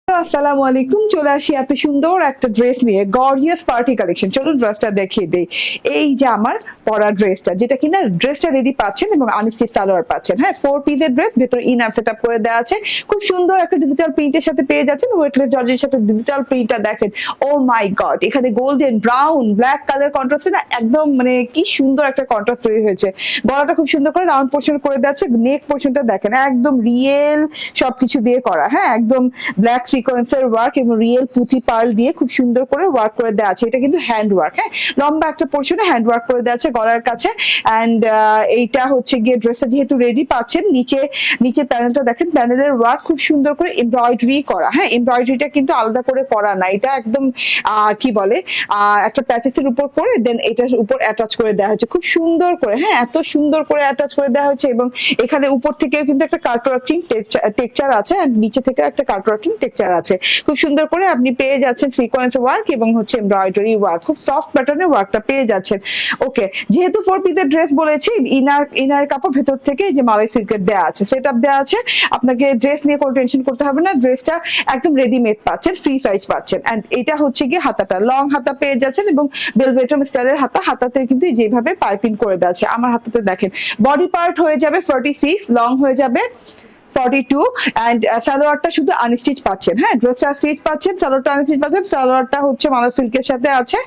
আসসালামু আলাইকুম, চলে আসি এত সুন্দর একটা ড্রেস নিয়ে, গর্জিয়াস পার্টি কালেকশন। চলুন ড্রেসটা দেখিয়ে দেই। এই যে আমার পরা ড্রেসটা, যেটা কিনা ড্রেসটা রেডি পাচ্ছেন এবং আনস্টিচ সালোয়ার পাচ্ছেন। হ্যাঁ, 4 পিসের ড্রেস, ভেতর ইনার সেট আপ করে দেওয়া আছে। খুব সুন্দর একটা ডিজিটাল প্রিন্টের সাথে পেয়ে যাচ্ছেন। ওয়েটলেস জর্জের সাথে ডিজিটাল প্রিন্টটা দেখেন, ও মাই গড, এখানে গোল্ডেন ব্রাউন ব্ল্যাক কালার কন্ট্রাস্টে না একদম মানে কি সুন্দর একটা কন্ট্রাস্ট তৈরি হয়েছে। গলাটা খুব সুন্দর করে রাউন্ড পোর্শন করে দেওয়া আছে। নেক পোর্শনটা দেখেন একদম রিয়েল সবকিছু দিয়ে করা। হ্যাঁ, একদম ব্ল্যাক সিকোয়েন্সের ওয়ার্ক এবং রিয়েল পুঁথি পার্ল দিয়ে খুব সুন্দর করে ওয়ার্ক করে দেওয়া আছে। এটা কিন্তু হ্যান্ড ওয়ার্ক। হ্যাঁ, লম্বা একটা পোর্শনে হ্যান্ড ওয়ার্ক করে দেওয়া আছে গলার কাছে। অ্যান্ড এইটা হচ্ছে গিয়ে ড্রেসটা যেহেতু রেডি পাচ্ছেন, নিচে প্যানেলটা দেখেন, প্যানেলের ওয়ার্ক খুব সুন্দর করে এমব্রয়ডারি করা। হ্যাঁ, এমব্রয়ডারিটা কিন্তু আলাদা করে করা না, এটা একদম কি বলে একটা প্যাচেসের উপর করে দেন এটার উপর অ্যাটাচ করে দেওয়া হয়েছে খুব সুন্দর করে। হ্যাঁ, এত সুন্দর করে অ্যাটাচ করে দেওয়া হয়েছে এবং এখানে উপর থেকেও কিন্তু একটা কাটওয়ার্কিং টেক্সচার আছে আর নিচে থেকে একটা কাটওয়ার্কিং টেক্সচার আছে। খুব সুন্দর করে আপনি পেয়ে যাচ্ছেন সিকোয়েন্স ওয়ার্ক এবং হচ্ছে এমব্রয়ডারি ওয়ার্ক, খুব সফট প্যাটার্নের ওয়ার্কটা পেয়ে যাচ্ছেন। ওকে, যেহেতু 4 পিসের ড্রেস বলেছি, ইনার কাপড় ভেতর থেকে যে মালাই সিল্কের দেওয়া আছে, সেটআপ দেওয়া আছে। আপনাকে ড্রেস নিয়ে কোনো টেনশন করতে হবে না, ড্রেসটা একদম রেডিমেড পাচ্ছেন, ফ্রি সাইজ পাচ্ছেন। এন্ড এটা হচ্ছে গিয়ে হাতাটা লং হাতা পেয়ে যাচ্ছেন এবং বেলভেটম স্টাইলের হাতাতে কিন্তু যেভাবে পাইপিং করে দেওয়া আছে। আমার হাতাতে দেখেন বডি পার্ট হয়ে যাবে 46, লং হয়ে যাবে 42 এন্ড সালোয়ারটা শুধু আনস্টিচ পাচ্ছেন। হ্যাঁ, ড্রেসটা স্টিচ পাচ্ছেন, সালোয়ারটা আনস্টিচ পাচ্ছেন। সালোয়ারটা হচ্ছে মালা সিল্কের সাথে আছে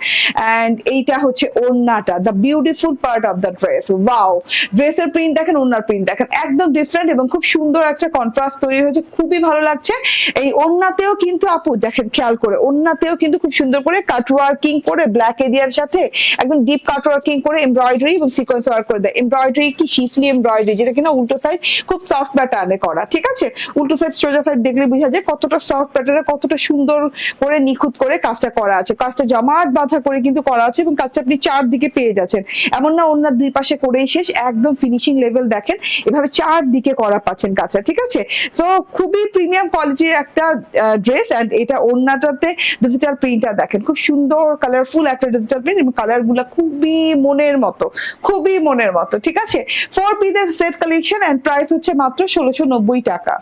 এন্ড এইটা হচ্ছে ওড়নাটা, the beautiful part of the dress. Wow, ড্রেসের প্রিন্ট দেখেন, ওড়নার প্রিন্ট দেখেন, একদম ডিফারেন্ট এবং খুব সুন্দর একটা কন্ট্রাস্ট তৈরি হয়েছে, খুবই ভালো লাগছে। এই ওড়নাতেও কিন্তু আপু দেখেন, খেয়াল করে ওড়নাতেও কিন্তু খুব সুন্দর করে কাট ওয়ার্কিং করে ব্ল্যাক এরিয়ার সাথে একদম ডিপ কাট ওয়ার্কিং করে এমব্রয়ডারি এবং সিকোয়েন্স ওয়ার্ক করে দেয়। এমব্রয়ডারি কি শিফলি এমব্রয়ডারি, যেটা কিনা উল্টো সাইড খুব সফট প্যাটার্নে করা। ঠিক আছে, উল্টো সাইড সোজা সাইড দেখলে বোঝা যায় কতটা সফট প্যাটার্নে, কতটা সুন্দর করে নিখুঁত করে কাজটা করা আছে। কাজটা জমাট বাঁধা করে কিন্তু করা আছে এবং কাজটা আপনি চারদিকে পেয়ে যাচ্ছেন। এমন না ওনার দুই পাশে করেই শেষ, একদম ফিনিশিং লেভেল দেখেন, এভাবে চারদিকে করা পাচ্ছেন কাজটা। ঠিক আছে, তো খুবই প্রিমিয়াম কোয়ালিটির একটা ড্রেস। এন্ড এটা ওড়নাটাতে ডিজিটাল প্রিন্টটা দেখেন, খুব সুন্দর কালারফুল একটা ডিজিটাল প্রিন্ট এবং কালার গুলা খুবই মনের মতো, খুবই মনের মতো। ঠিক আছে, 4 পিসের সেট কালেকশন এন্ড প্রাইস হচ্ছে মাত্র 1690 টাকা।